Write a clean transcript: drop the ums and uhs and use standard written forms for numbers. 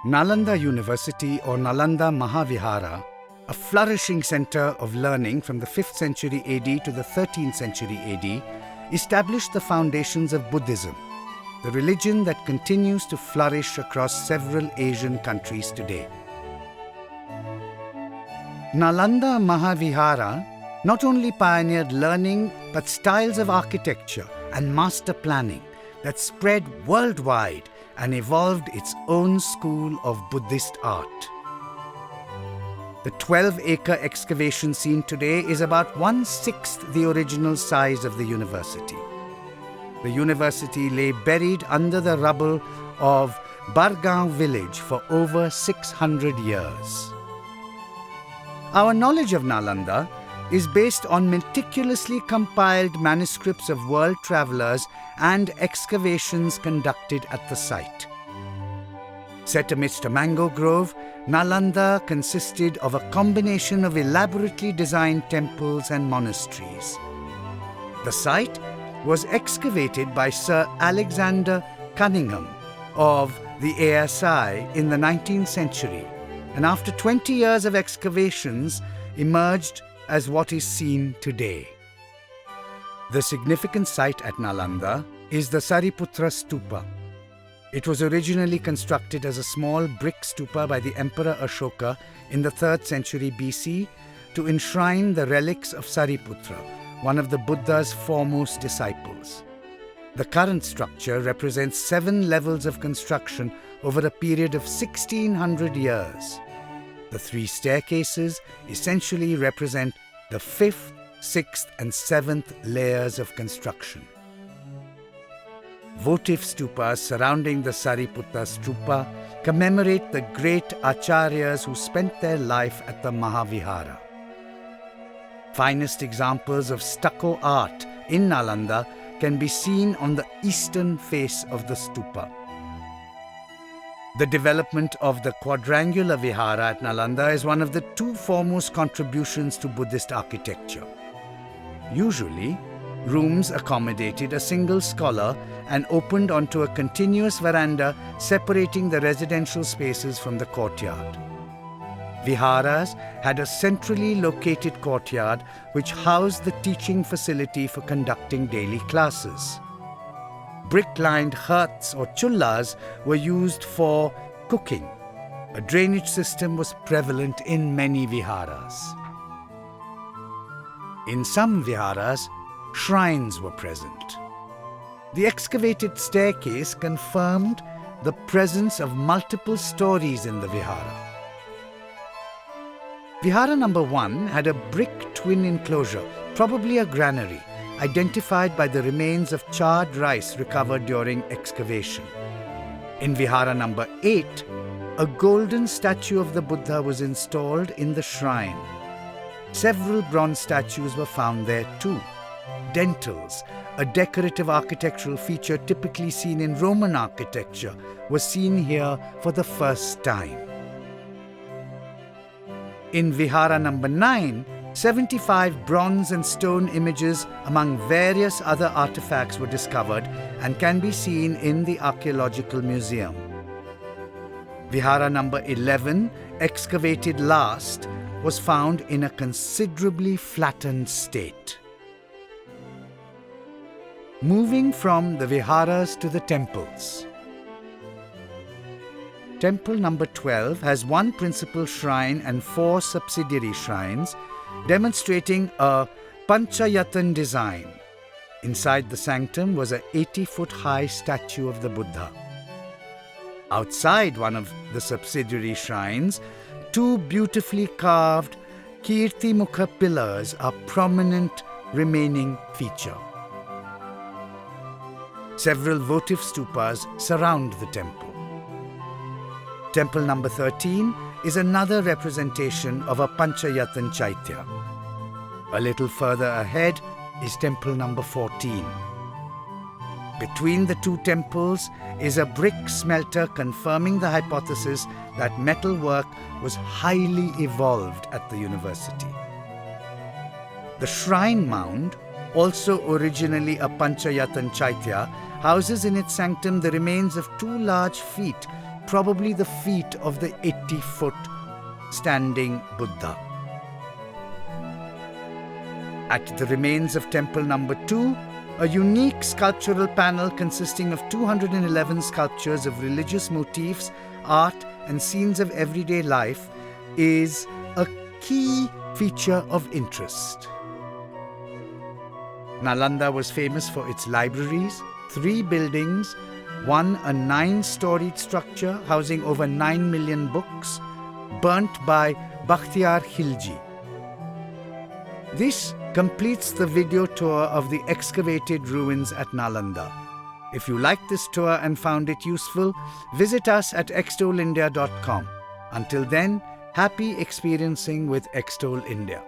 Nalanda University or Nalanda Mahavihara, a flourishing center of learning from the 5th century AD to the 13th century AD, established the foundations of Buddhism, the religion that continues to flourish across several Asian countries today. Nalanda Mahavihara not only pioneered learning but styles of architecture and master planning that spread worldwide and evolved its own school of Buddhist art. The 12-acre excavation seen today is about 1/6 the original size of the university. The university lay buried under the rubble of Bargaon village for over 600 years. Our knowledge of Nalanda is based on meticulously compiled manuscripts of world travelers and excavations conducted at the site. Set amidst a mango grove, Nalanda consisted of a combination of elaborately designed temples and monasteries. The site was excavated by Sir Alexander Cunningham of the ASI in the 19th century, and after 20 years of excavations emerged as what is seen today. The significant site at Nalanda is the Sariputra Stupa. It was originally constructed as a small brick stupa by the Emperor Ashoka in the 3rd century BC to enshrine the relics of Sariputra, one of the Buddha's foremost disciples. The current structure represents 7 levels of construction over a period of 1600 years. The 3 staircases essentially represent the 5th, 6th and 7th layers of construction. Votive stupas surrounding the Sariputra Stupa commemorate the great acharyas who spent their life at the Mahavihara. Finest examples of stucco art in Nalanda can be seen on the eastern face of the stupa. The development of the quadrangular vihara at Nalanda is one of the 2 foremost contributions to Buddhist architecture. Usually, rooms accommodated a single scholar and opened onto a continuous veranda separating the residential spaces from the courtyard. Viharas had a centrally located courtyard which housed the teaching facility for conducting daily classes. Brick-lined hearths or chullas were used for cooking. A drainage system was prevalent in many viharas. In some viharas, shrines were present. The excavated staircase confirmed the presence of multiple stories in the vihara. Vihara number 1 had a brick twin enclosure, probably a granary, identified by the remains of charred rice recovered during excavation. In Vihara number 8, a golden statue of the Buddha was installed in the shrine. Several bronze statues were found there too. Dentils, a decorative architectural feature typically seen in Roman architecture, was seen here for the first time. In Vihara number 9, 75 bronze and stone images among various other artifacts were discovered and can be seen in the Archaeological Museum. Vihara number 11, excavated last, was found in a considerably flattened state. Moving from the viharas to the temples. Temple number 12 has 1 principal shrine and 4 subsidiary shrines, demonstrating a Panchayatan design. Inside the sanctum was an 80-foot high statue of the Buddha. Outside one of the subsidiary shrines, 2 beautifully carved Kirtimukha pillars are prominent remaining feature. Several votive stupas surround the temple. Temple number 13 is another representation of a Panchayatan Chaitya. A little further ahead is temple number 14. Between the 2 temples is a brick smelter confirming the hypothesis that metalwork was highly evolved at the university. The shrine mound, also originally a Panchayatan Chaitya, houses in its sanctum the remains of 2 large feet probably the feet of the 80-foot standing Buddha. At the remains of temple number 2, a unique sculptural panel consisting of 211 sculptures of religious motifs, art and scenes of everyday life is a key feature of interest. Nalanda was famous for its libraries, 3 buildings, one a 9-storied structure housing over 9 million books, burnt by Bakhtiyar Khilji. This completes the video tour of the excavated ruins at Nalanda. If you liked this tour and found it useful, visit us at extolindia.com. Until then, happy experiencing with Extol India.